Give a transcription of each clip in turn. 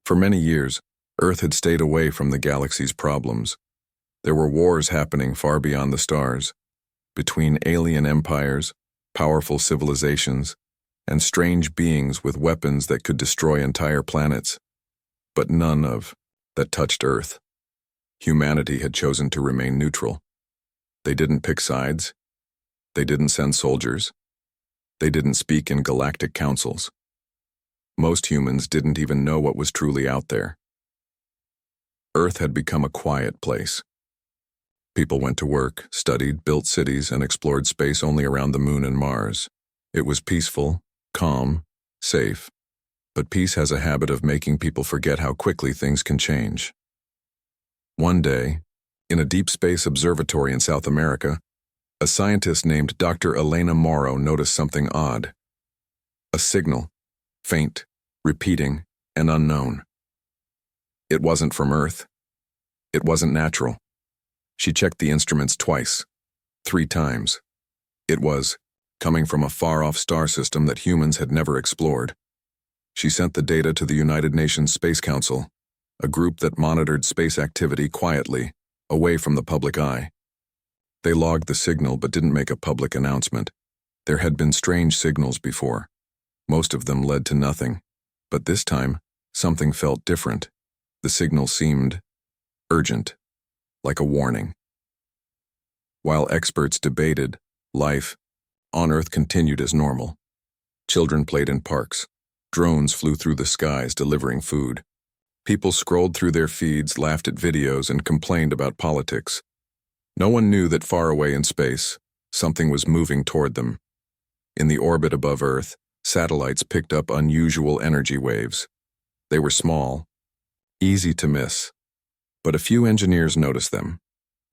For many years, Earth had stayed away from the galaxy's problems. There were wars happening far beyond the stars, between alien empires, powerful civilizations, and strange beings with weapons that could destroy entire planets, but none of that touched Earth. Humanity had chosen to remain neutral. They didn't pick sides. They didn't send soldiers. They didn't speak in galactic councils. Most humans didn't even know what was truly out there. Earth had become a quiet place. People went to work, studied, built cities, and explored space only around the Moon and Mars. It was peaceful, calm, safe, but peace has a habit of making people forget how quickly things can change. One day, in a deep space observatory in South America, a scientist named Dr. Elena Morrow noticed something odd. A signal, faint, repeating, and unknown. It wasn't from Earth. It wasn't natural. She checked the instruments twice, 3 times. It was coming from a far-off star system that humans had never explored. She sent the data to the United Nations Space Council, a group that monitored space activity quietly, away from the public eye. They logged the signal but didn't make a public announcement. There had been strange signals before. Most of them led to nothing. But this time, something felt different. The signal seemed urgent, like a warning. While experts debated, life on Earth continued as normal. Children played in parks. Drones flew through the skies delivering food. People scrolled through their feeds, laughed at videos, and complained about politics. No one knew that far away in space, something was moving toward them. In the orbit above Earth, satellites picked up unusual energy waves. They were small, easy to miss, but a few engineers noticed them.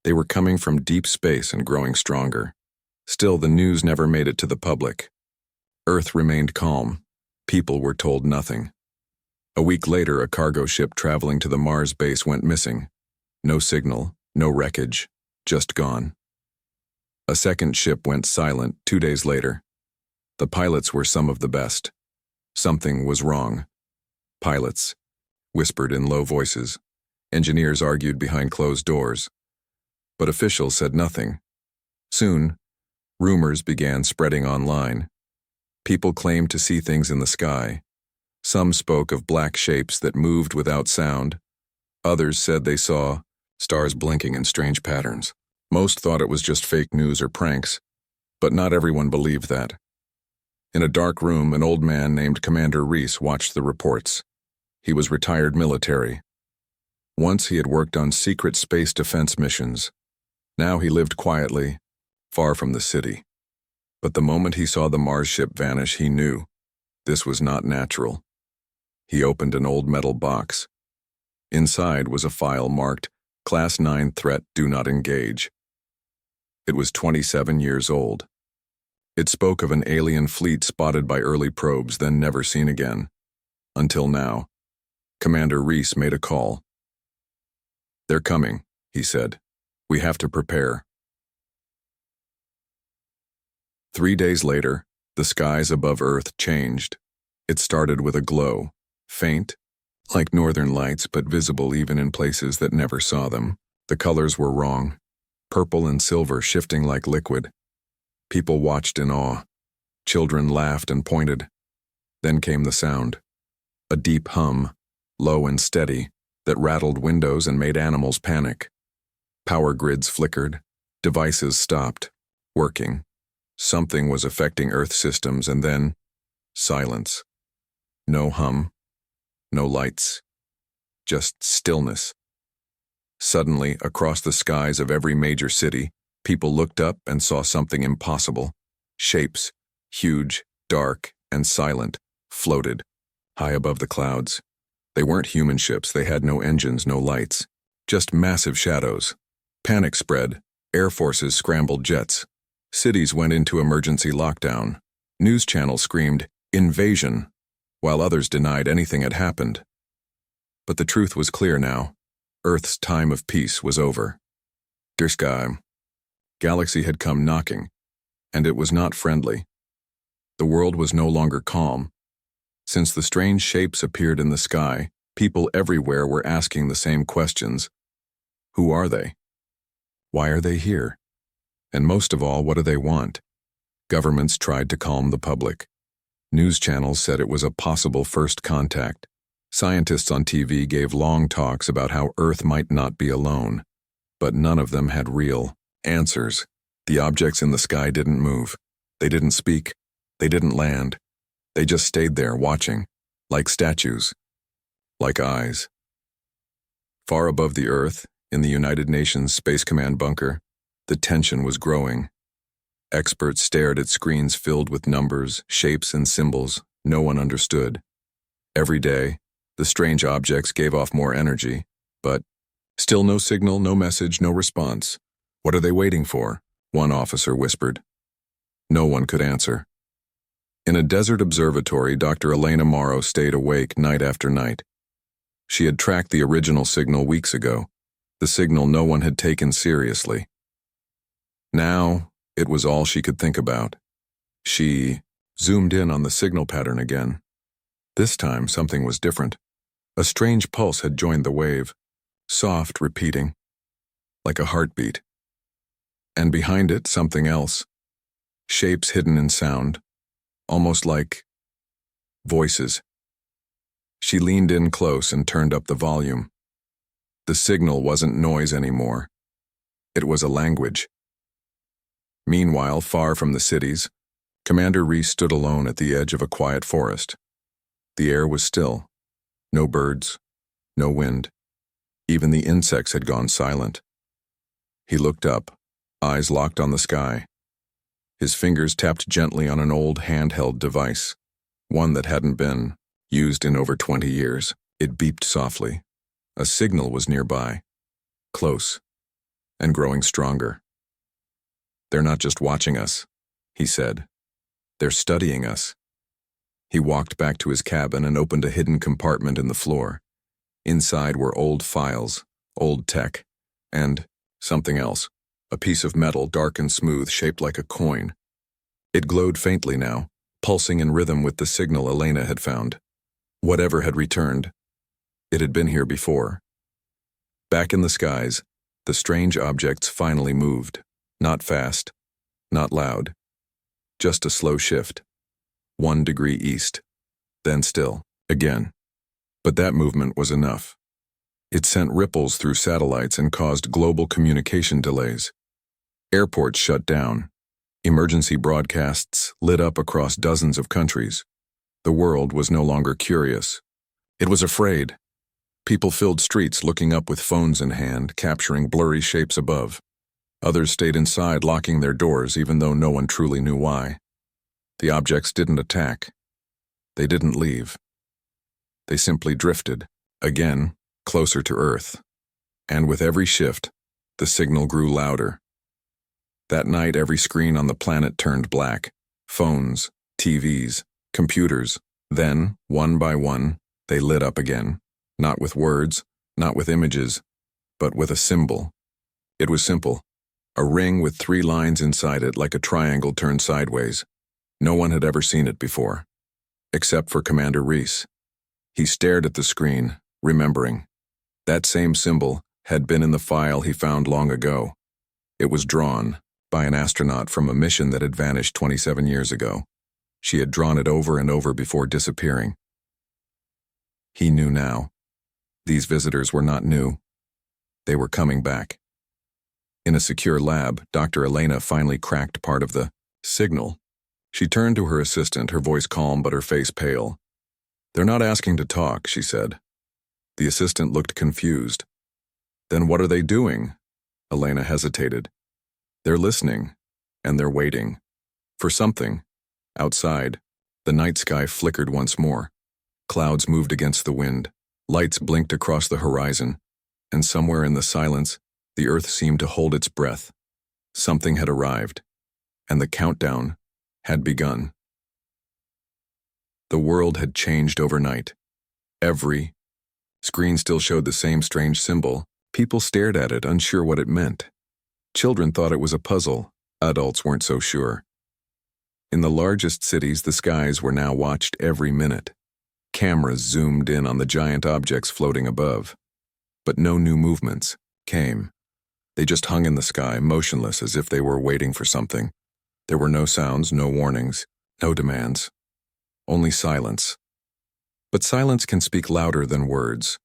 They were coming from deep space and growing stronger. Still, the news never made it to the public. Earth remained calm. People were told nothing. A week later, a cargo ship traveling to the Mars base went missing. No signal, no wreckage, just gone. A second ship went silent 2 days later. The pilots were some of the best. Something was wrong. Pilots whispered in low voices. Engineers argued behind closed doors. But officials said nothing. Soon, rumors began spreading online. People claimed to see things in the sky. Some spoke of black shapes that moved without sound. Others said they saw stars blinking in strange patterns. Most thought it was just fake news or pranks, but not everyone believed that. In a dark room, an old man named Commander Reese watched the reports. He was retired military. Once he had worked on secret space defense missions. Now he lived quietly, far from the city. But the moment he saw the Mars ship vanish, he knew this was not natural. He opened an old metal box. Inside was a file marked Class 9 Threat Do Not Engage. It was 27 years old. It spoke of an alien fleet spotted by early probes, then never seen again. Until now. Commander Reese made a call. "They're coming," he said. "We have to prepare." 3 days later, the skies above Earth changed. It started with a glow, faint, like northern lights, but visible even in places that never saw them. The colors were wrong, purple and silver shifting like liquid. People watched in awe. Children laughed and pointed. Then came the sound. A deep hum, low and steady, that rattled windows and made animals panic. Power grids flickered. Devices stopped working. Something was affecting Earth systems, and then silence. No hum, no lights, just stillness. Suddenly, across the skies of every major city, people looked up and saw something impossible. Shapes, huge, dark, and silent, floated high above the clouds. They weren't human ships. They had no engines, no lights, just massive shadows. Panic spread. Air forces scrambled jets. Cities went into emergency lockdown. News channels screamed, "Invasion," while others denied anything had happened. But the truth was clear now. Earth's time of peace was over. Der Sky. Galaxy had come knocking, and it was not friendly. The world was no longer calm. Since the strange shapes appeared in the sky, People everywhere were asking the same questions. Who are they? Why are they here? And most of all, what do they want? Governments tried to calm the public. News channels said it was a possible first contact. Scientists on TV gave long talks about how Earth might not be alone. But none of them had real answers. The objects in the sky didn't move. They didn't speak. They didn't land. They just stayed there watching, like statues, like eyes. Far above the Earth, in the United Nations Space Command bunker, the tension was growing. Experts stared at screens filled with numbers, shapes, and symbols no one understood. Every day, the strange objects gave off more energy, but still no signal, no message, no response. What are they waiting for? One officer whispered. No one could answer. In a desert observatory, Dr. Elena Morrow stayed awake night after night. She had tracked the original signal weeks ago, the signal no one had taken seriously. Now, it was all she could think about. She zoomed in on the signal pattern again. This time, something was different. A strange pulse had joined the wave, soft, repeating, like a heartbeat. And behind it, something else. Shapes hidden in sound, almost like voices. She leaned in close and turned up the volume. The signal wasn't noise anymore. It was a language. Meanwhile, far from the cities, Commander Reese stood alone at the edge of a quiet forest. The air was still. No birds, no wind. Even the insects had gone silent. He looked up, eyes locked on the sky. His fingers tapped gently on an old handheld device, one that hadn't been used in over 20 years. It beeped softly. A signal was nearby, close, and growing stronger. They're not just watching us, he said. They're studying us. He walked back to his cabin and opened a hidden compartment in the floor. Inside were old files, old tech, and something else, a piece of metal dark and smooth shaped like a coin. It glowed faintly now, pulsing in rhythm with the signal Elena had found. Whatever had returned, it had been here before. Back in the skies, the strange objects finally moved. Not fast, not loud, just a slow shift. 1 degree east, then still, again. But that movement was enough. It sent ripples through satellites and caused global communication delays. Airports shut down. Emergency broadcasts lit up across dozens of countries. The world was no longer curious. It was afraid. People filled streets looking up with phones in hand, capturing blurry shapes above. Others stayed inside, locking their doors, even though no one truly knew why. The objects didn't attack. They didn't leave. They simply drifted, again, closer to Earth. And with every shift, the signal grew louder. That night, every screen on the planet turned black. Phones, TVs, computers. Then, one by one, they lit up again. Not with words, not with images, but with a symbol. It was simple. A ring with 3 lines inside it like a triangle turned sideways. No one had ever seen it before, except for Commander Reese. He stared at the screen, remembering. That same symbol had been in the file he found long ago. It was drawn by an astronaut from a mission that had vanished 27 years ago. She had drawn it over and over before disappearing. He knew now. These visitors were not new. They were coming back. In a secure lab, Dr. Elena finally cracked part of the signal. She turned to her assistant, her voice calm but her face pale. They're not asking to talk, she said. The assistant looked confused. Then what are they doing? Elena hesitated. They're listening, and they're waiting. For something. Outside, the night sky flickered once more. Clouds moved against the wind. Lights blinked across the horizon, and somewhere in the silence, the Earth seemed to hold its breath. Something had arrived, and the countdown had begun. The world had changed overnight. Every screen still showed the same strange symbol. People stared at it, unsure what it meant. Children thought it was a puzzle. Adults weren't so sure. In the largest cities, the skies were now watched every minute. Cameras zoomed in on the giant objects floating above. But no new movements came. They just hung in the sky, motionless as if they were waiting for something. There were no sounds, no warnings, no demands. Only silence. But silence can speak louder than words.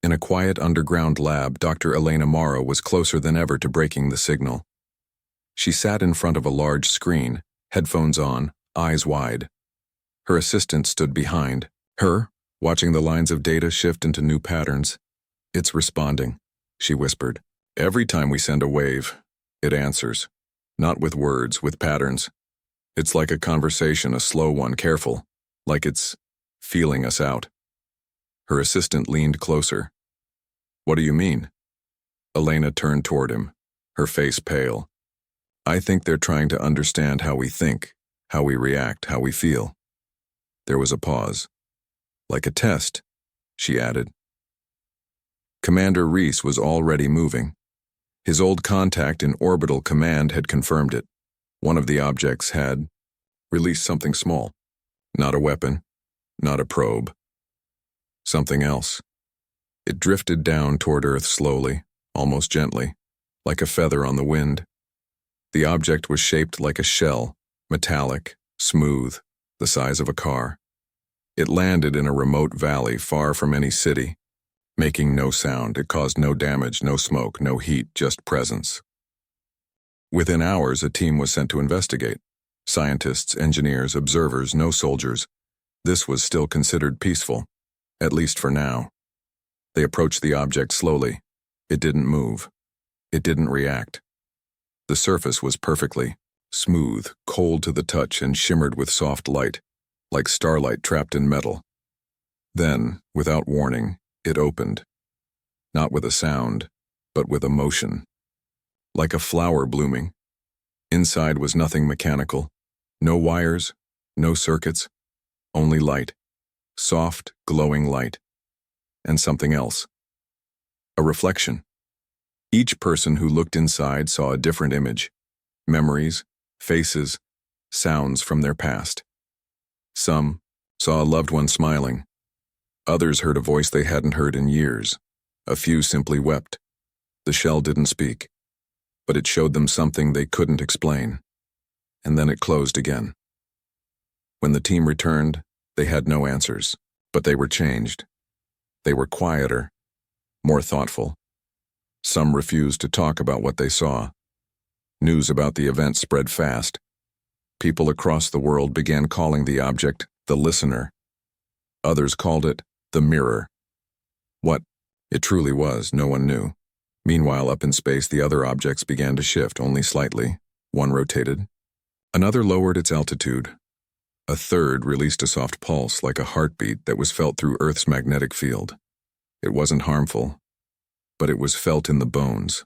In a quiet underground lab, Dr. Elena Morrow was closer than ever to breaking the signal. She sat in front of a large screen, headphones on, eyes wide. Her assistant stood behind her, watching the lines of data shift into new patterns. "It's responding," she whispered. "Every time we send a wave, it answers. Not with words, with patterns. It's like a conversation, a slow one, careful, like it's feeling us out." Her assistant leaned closer. "What do you mean?" Elena turned toward him, her face pale. "I think they're trying to understand how we think, how we react, how we feel." There was a pause. "Like a test," she added. Commander Reese was already moving. His old contact in orbital command had confirmed it. One of the objects had released something small. Not a weapon, not a probe. Something else. It drifted down toward Earth slowly, almost gently, like a feather on the wind. The object was shaped like a shell, metallic, smooth, the size of a car. It landed in a remote valley far from any city. Making no sound, it caused no damage, no smoke, no heat, just presence. Within hours, a team was sent to investigate. Scientists, engineers, observers, no soldiers. This was still considered peaceful, at least for now. They approached the object slowly. It didn't move. It didn't react. The surface was perfectly smooth, cold to the touch, and shimmered with soft light, like starlight trapped in metal. Then, without warning, it opened. Not with a sound, but with a motion. Like a flower blooming. Inside was nothing mechanical. No wires, no circuits, only light. Soft, glowing light. And something else. A reflection. Each person who looked inside saw a different image. Memories, faces, sounds from their past. Some saw a loved one smiling. Others heard a voice they hadn't heard in years. A few simply wept. The shell didn't speak, but it showed them something they couldn't explain. And then it closed again. When the team returned, they had no answers, but they were changed. They were quieter, more thoughtful. Some refused to talk about what they saw. News about the event spread fast. People across the world began calling the object the listener. Others called it the mirror. What it truly was, no one knew. Meanwhile, up in space, the other objects began to shift, only slightly. One rotated. Another lowered its altitude. A third released a soft pulse like a heartbeat that was felt through Earth's magnetic field. It wasn't harmful, but it was felt in the bones,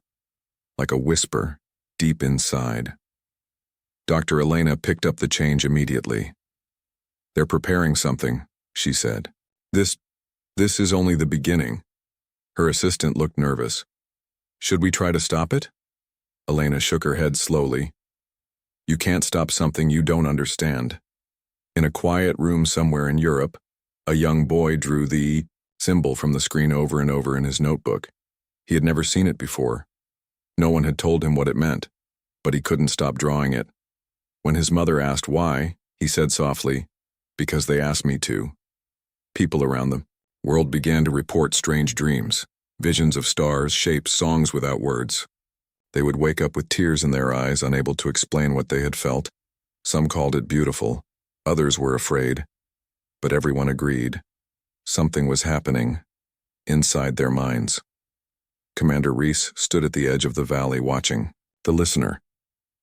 like a whisper deep inside. Dr. Elena picked up the change immediately. "They're preparing something," she said. This is only the beginning." Her assistant looked nervous. "Should we try to stop it?" Elena shook her head slowly. "You can't stop something you don't understand." In a quiet room somewhere in Europe, a young boy drew the symbol from the screen over and over in his notebook. He had never seen it before. No one had told him what it meant, but he couldn't stop drawing it. When his mother asked why, he said softly, "Because they asked me to." People around the world began to report strange dreams, visions of stars, shapes, songs without words. They would wake up with tears in their eyes, unable to explain what they had felt. Some called it beautiful, others were afraid, but everyone agreed. Something was happening inside their minds. Commander Reese stood at the edge of the valley watching, the listener.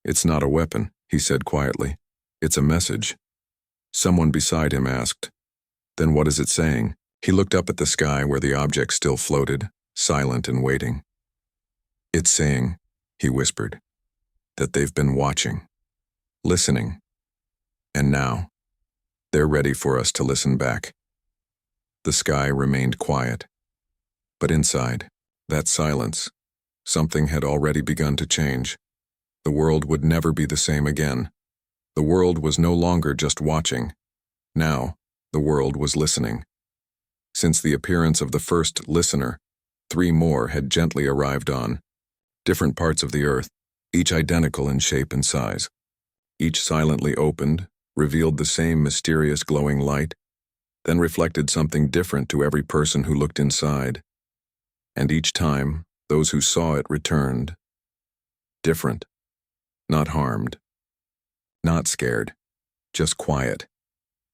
"It's not a weapon," he said quietly. "It's a message." Someone beside him asked, "Then what is it saying?" He looked up at the sky where the object still floated, silent and waiting. "It's saying," he whispered, "that they've been watching, listening, and now they're ready for us to listen back." The sky remained quiet, but inside that silence, something had already begun to change. The world would never be the same again. The world was no longer just watching. Now, The world was listening. Since the appearance of the first listener, 3 more had gently arrived on different parts of the earth, each identical in shape and size. Each silently opened, revealed the same mysterious glowing light, then reflected something different to every person who looked inside. And each time, those who saw it returned. Different. Not harmed. Not scared. Just quiet.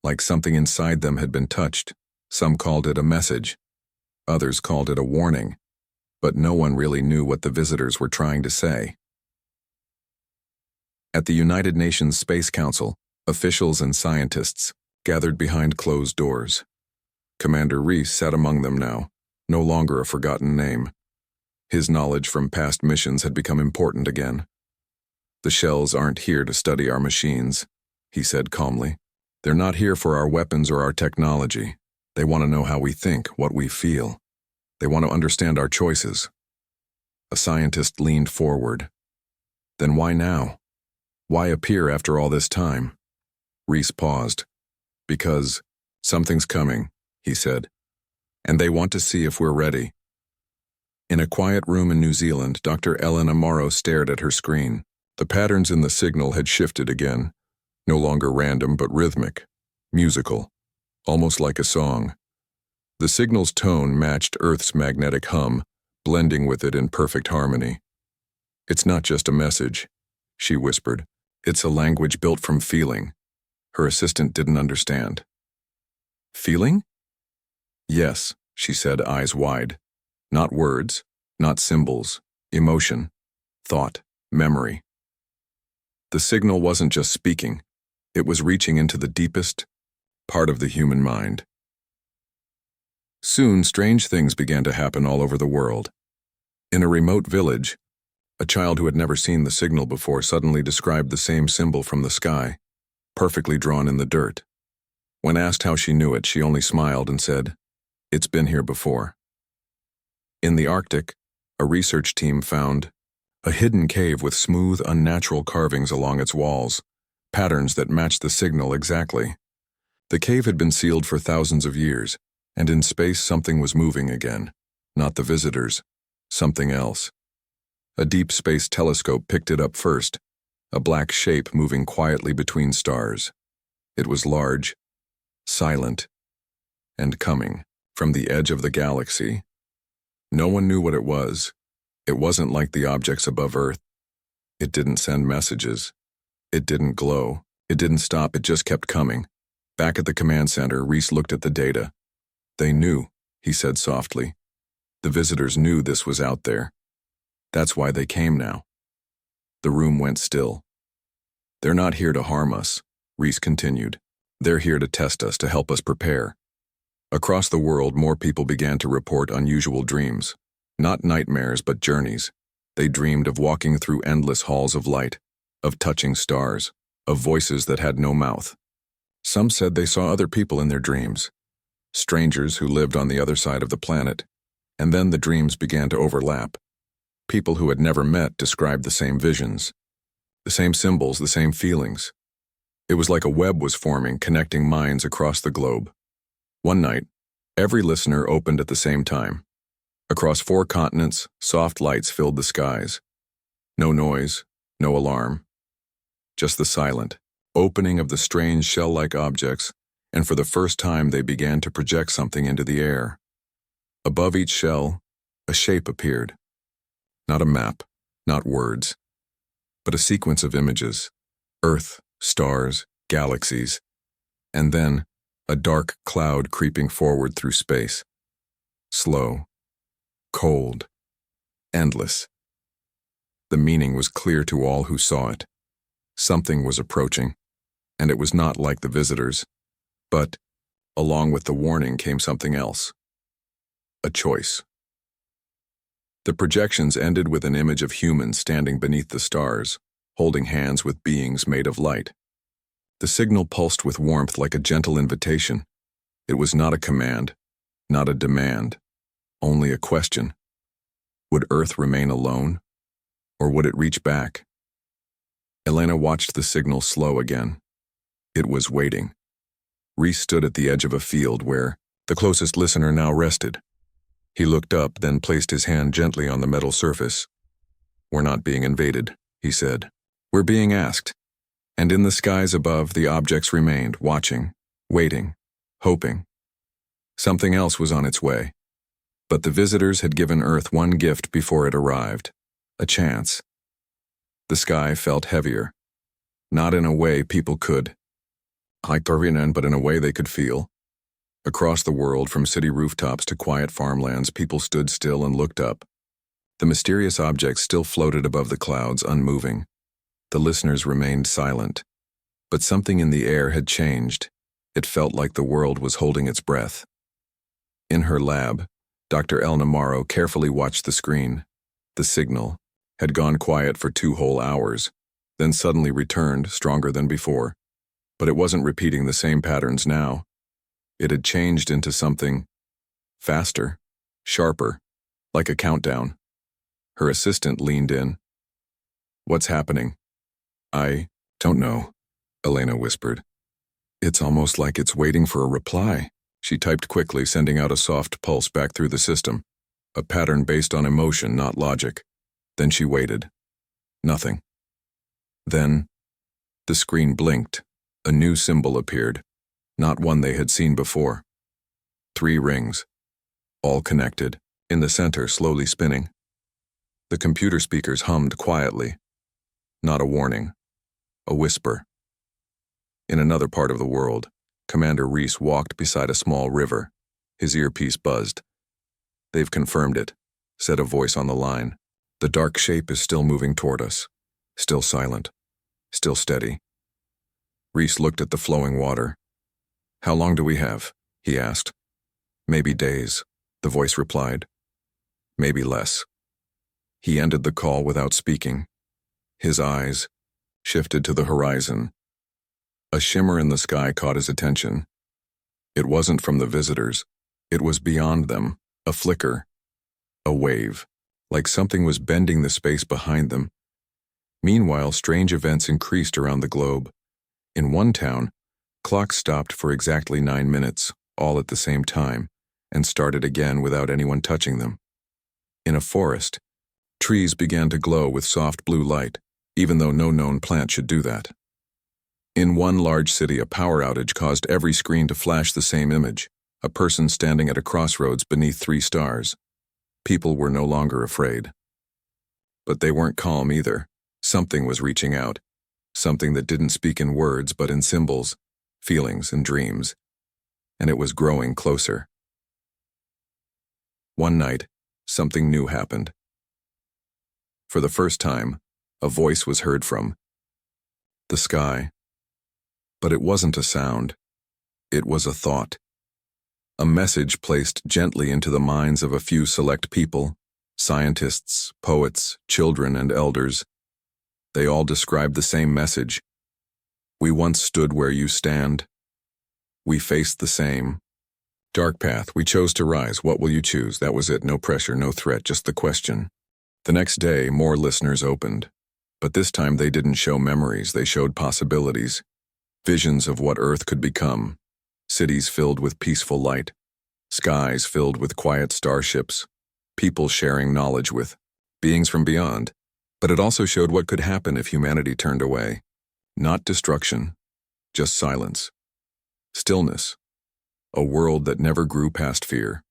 Like something inside them had been touched. Some called it a message. Others called it a warning. But no one really knew what the visitors were trying to say. At the United Nations Space Council, officials and scientists gathered behind closed doors. Commander Reese sat among them now, no longer a forgotten name. His knowledge from past missions had become important again. "The shells aren't here to study our machines," he said calmly. "They're not here for our weapons or our technology. They want to know how we think, what we feel. They want to understand our choices." A scientist leaned forward. "Then why now? Why appear after all this time?" Reese paused. "Because something's coming," he said. "And they want to see if we're ready." In a quiet room in New Zealand, Dr. Ellen Amaro stared at her screen. The patterns in the signal had shifted again, no longer random but rhythmic, musical, almost like a song. The signal's tone matched Earth's magnetic hum, blending with it in perfect harmony. "It's not just a message," she whispered. "It's a language built from feeling." Her assistant didn't understand. "Feeling?" "Yes," she said, eyes wide. "Not words, not symbols, emotion, thought, memory." The signal wasn't just speaking, it was reaching into the deepest part of the human mind. Soon, strange things began to happen all over the world. In a remote village, a child who had never seen the signal before suddenly described the same symbol from the sky, perfectly drawn in the dirt. When asked how she knew it, she only smiled and said, "It's been here before." In the Arctic, a research team found a hidden cave with smooth, unnatural carvings along its walls, patterns that matched the signal exactly. The cave had been sealed for thousands of years, and in space something was moving again. Not the visitors, something else. A deep space telescope picked it up first, a black shape moving quietly between stars. It was large, silent, and coming from the edge of the galaxy. No one knew what it was. It wasn't like the objects above Earth. It didn't send messages. It didn't glow. It didn't stop. It just kept coming. Back at the command center, Reese looked at the data. "They knew," he said softly. "The visitors knew this was out there. That's why they came now." The room went still. "They're not here to harm us," Reese continued. "They're here to test us, to help us prepare." Across the world, more people began to report unusual dreams. Not nightmares, but journeys. They dreamed of walking through endless halls of light, of touching stars, of voices that had no mouth. Some said they saw other people in their dreams, strangers who lived on the other side of the planet, and then the dreams began to overlap. People who had never met described the same visions, the same symbols, the same feelings. It was like a web was forming, connecting minds across the globe. One night, every listener opened at the same time. Across 4 continents, soft lights filled the skies. No noise, no alarm. Just the silent opening of the strange shell-like objects, and for the first time they began to project something into the air. Above each shell, a shape appeared. Not a map, not words, but a sequence of images. Earth, stars, galaxies, and then a dark cloud creeping forward through space. Slow, cold, endless. The meaning was clear to all who saw it. Something was approaching, and it was not like the visitors. But, along with the warning came something else. A choice. The projections ended with an image of humans standing beneath the stars, holding hands with beings made of light. The signal pulsed with warmth like a gentle invitation. It was not a command, not a demand, only a question. Would Earth remain alone, or would it reach back? Elena watched the signal slow again. It was waiting. Reese stood at the edge of a field where the closest listener now rested. He looked up, then placed his hand gently on the metal surface. "We're not being invaded," he said. "We're being asked." And in the skies above, the objects remained, watching, waiting, hoping. Something else was on its way. But the visitors had given Earth one gift before it arrived: a chance. The sky felt heavier. Not in a way people could, but in a way they could feel. Across the world, from city rooftops to quiet farmlands, people stood still and looked up. The mysterious objects still floated above the clouds, unmoving. The listeners remained silent. But something in the air had changed. It felt like the world was holding its breath. In her lab, Dr. El Namaro carefully watched the screen. The signal had gone quiet for 2 whole hours, then suddenly returned, stronger than before. But it wasn't repeating the same patterns now. It had changed into something faster, sharper, like a countdown. Her assistant leaned in. "What's happening?" "I don't know," Elena whispered. "It's almost like it's waiting for a reply." She typed quickly, sending out a soft pulse back through the system, a pattern based on emotion, not logic. Then she waited. Nothing. Then the screen blinked. A new symbol appeared, not one they had seen before. 3 rings, all connected, in the center slowly spinning. The computer speakers hummed quietly. Not a warning, a whisper. In another part of the world, Commander Reese walked beside a small river. His earpiece buzzed. "They've confirmed it," said a voice on the line. "The dark shape is still moving toward us. Still silent. Still steady." Reese looked at the flowing water. "How long do we have?" he asked. "Maybe days," the voice replied. "Maybe less." He ended the call without speaking. His eyes shifted to the horizon. A shimmer in the sky caught his attention. It wasn't from the visitors. It was beyond them, a flicker, a wave, like something was bending the space behind them. Meanwhile, strange events increased around the globe. In one town, clocks stopped for exactly 9 minutes, all at the same time, and started again without anyone touching them. In a forest, trees began to glow with soft blue light, even though no known plant should do that. In one large city, a power outage caused every screen to flash the same image: a person standing at a crossroads beneath 3 stars. People were no longer afraid. But they weren't calm either. Something was reaching out. Something that didn't speak in words but in symbols, feelings, and dreams. And it was growing closer. One night, something new happened. For the first time, a voice was heard from the sky. But it wasn't a sound. It was a thought. A message placed gently into the minds of a few select people: scientists, poets, children, and elders. They all described the same message. "We once stood where you stand. We faced the same. Dark path, we chose to rise. What will you choose?" That was it. No pressure, no threat, just the question. The next day, more listeners opened. But this time they didn't show memories, they showed possibilities. Visions of what Earth could become. Cities filled with peaceful light. Skies filled with quiet starships. People sharing knowledge with beings from beyond. But it also showed what could happen if humanity turned away. Not destruction, just silence. Stillness. A world that never grew past fear.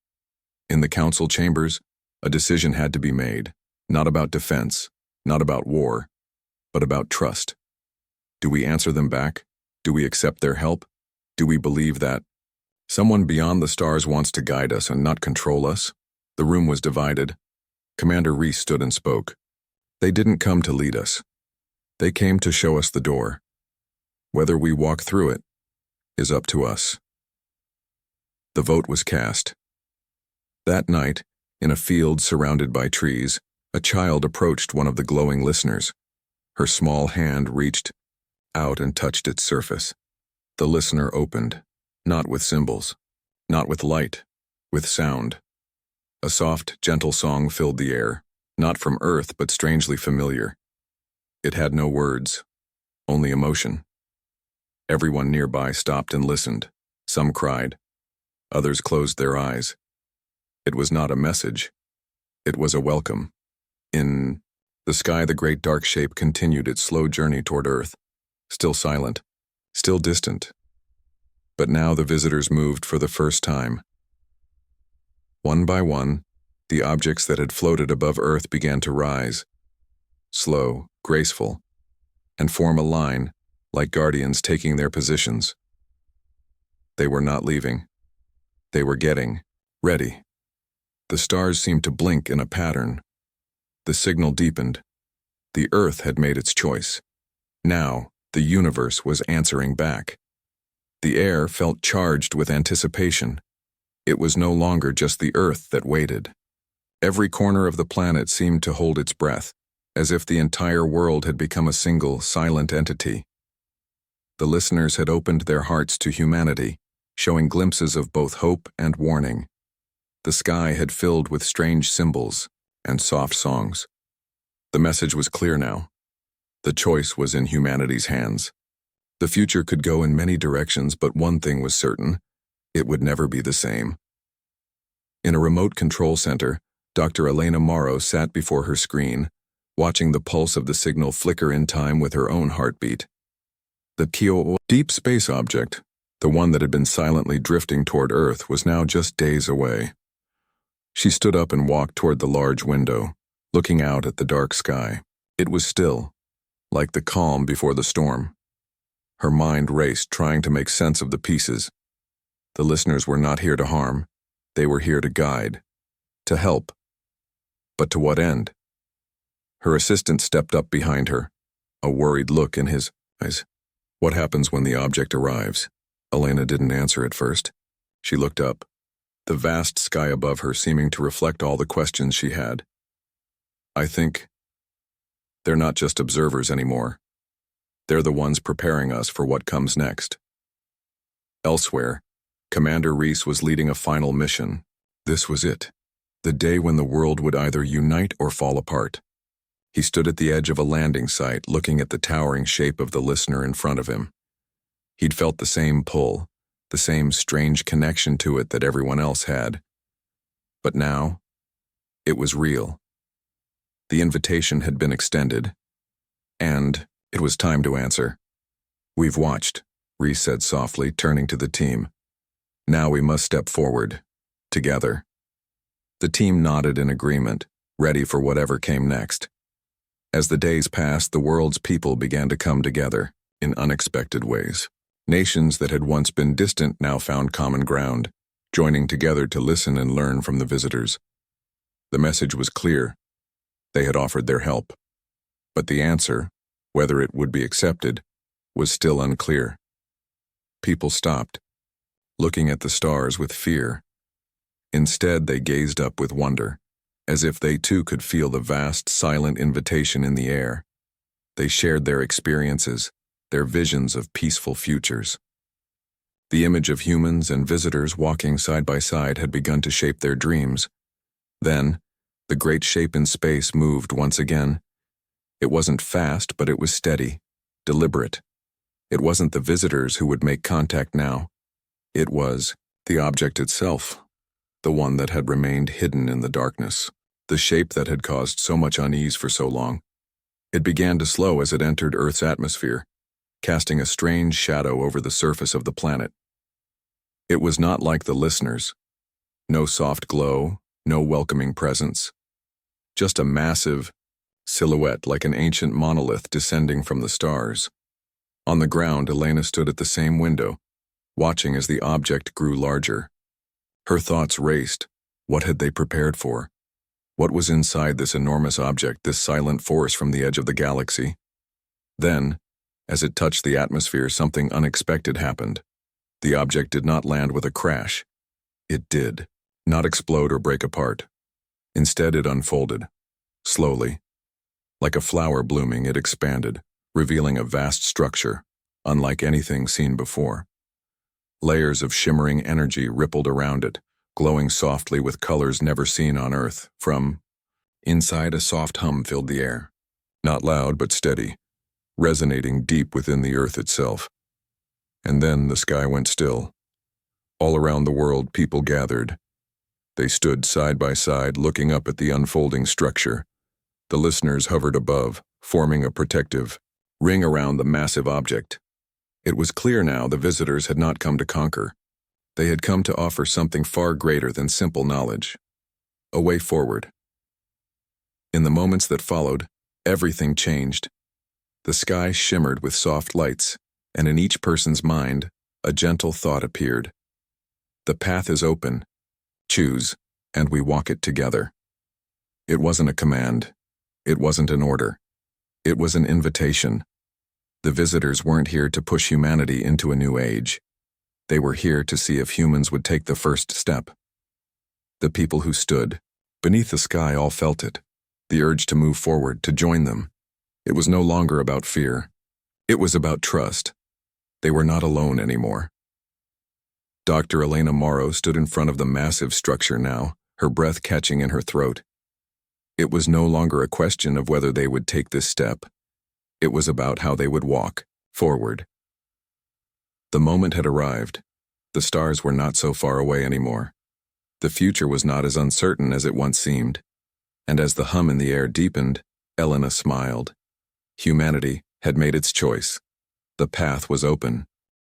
In the council chambers, a decision had to be made. Not about defense, not about war, but about trust. Do we answer them back? Do we accept their help? Do we believe that someone beyond the stars wants to guide us and not control us? The room was divided. Commander Reese stood and spoke. "They didn't come to lead us. They came to show us the door. Whether we walk through it is up to us." The vote was cast. That night, in a field surrounded by trees, a child approached one of the glowing listeners. Her small hand reached out and touched its surface. The listener opened, not with symbols, not with light, with sound. A soft, gentle song filled the air, not from Earth but strangely familiar. It had no words, only emotion. Everyone nearby stopped and listened. Some cried. Others closed their eyes. It was not a message. It was a welcome. In the sky, the great dark shape continued its slow journey toward Earth, still silent, still distant. But now the visitors moved for the first time. One by one, the objects that had floated above Earth began to rise, slow, graceful, and form a line, like guardians taking their positions. They were not leaving. They were getting ready. The stars seemed to blink in a pattern. The signal deepened. The Earth had made its choice. Now, the universe was answering back. The air felt charged with anticipation. It was no longer just the Earth that waited. Every corner of the planet seemed to hold its breath, as if the entire world had become a single, silent entity. The listeners had opened their hearts to humanity, showing glimpses of both hope and warning. The sky had filled with strange symbols and soft songs. The message was clear now. The choice was in humanity's hands. The future could go in many directions, but one thing was certain: it would never be the same. In a remote control center, Dr. Elena Morrow sat before her screen, watching the pulse of the signal flicker in time with her own heartbeat. The deep space object, the one that had been silently drifting toward Earth, was now just days away. She stood up and walked toward the large window, looking out at the dark sky. It was still, like the calm before the storm. Her mind raced, trying to make sense of the pieces. The listeners were not here to harm. They were here to guide, to help. But to what end? Her assistant stepped up behind her, a worried look in his eyes. What happens when the object arrives? Elena didn't answer at first. She looked up, the vast sky above her seeming to reflect all the questions she had. I think they're not just observers anymore. They're the ones preparing us for what comes next. Elsewhere, Commander Reese was leading a final mission. This was it, the day when the world would either unite or fall apart. He stood at the edge of a landing site, looking at the towering shape of the listener in front of him. He'd felt the same pull, the same strange connection to it that everyone else had. But now, it was real. The invitation had been extended, and it was time to answer. We've watched, Reese said softly, turning to the team. Now we must step forward, together. The team nodded in agreement, ready for whatever came next. As the days passed, the world's people began to come together in unexpected ways. Nations that had once been distant now found common ground, joining together to listen and learn from the visitors. The message was clear. They had offered their help. But the answer, whether it would be accepted, was still unclear. People stopped, looking at the stars with fear. Instead, they gazed up with wonder, as if they too could feel the vast, silent invitation in the air. They shared their experiences, their visions of peaceful futures. The image of humans and visitors walking side by side had begun to shape their dreams. Then, the great shape in space moved once again. It wasn't fast, but it was steady, deliberate. It wasn't the visitors who would make contact now. It was the object itself, the one that had remained hidden in the darkness, the shape that had caused so much unease for so long. It began to slow as it entered Earth's atmosphere, casting a strange shadow over the surface of the planet. It was not like the listeners. No soft glow, no welcoming presence. Just a massive silhouette like an ancient monolith descending from the stars. On the ground, Elena stood at the same window, watching as the object grew larger. Her thoughts raced. What had they prepared for? What was inside this enormous object, this silent force from the edge of the galaxy? Then, as it touched the atmosphere, something unexpected happened. The object did not land with a crash. It did not explode or break apart. Instead, it unfolded. Slowly. Like a flower blooming, it expanded, revealing a vast structure, unlike anything seen before. Layers of shimmering energy rippled around it, glowing softly with colors never seen on Earth. From inside, a soft hum filled the air. Not loud, but steady, resonating deep within the Earth itself. And then the sky went still. All around the world, people gathered. They stood side by side, looking up at the unfolding structure. The listeners hovered above, forming a protective ring around the massive object. It was clear now the visitors had not come to conquer. They had come to offer something far greater than simple knowledge. A way forward. In the moments that followed, everything changed. The sky shimmered with soft lights, and in each person's mind, a gentle thought appeared. The path is open. Choose, and we walk it together. It wasn't a command. It wasn't an order. It was an invitation. The visitors weren't here to push humanity into a new age. They were here to see if humans would take the first step. The people who stood beneath the sky all felt it, the urge to move forward, to join them. It was no longer about fear. It was about trust. They were not alone anymore. Dr. Elena Morrow stood in front of the massive structure now, her breath catching in her throat. It was no longer a question of whether they would take this step. It was about how they would walk forward. The moment had arrived. The stars were not so far away anymore. The future was not as uncertain as it once seemed. And as the hum in the air deepened, Elena smiled. Humanity had made its choice. The path was open.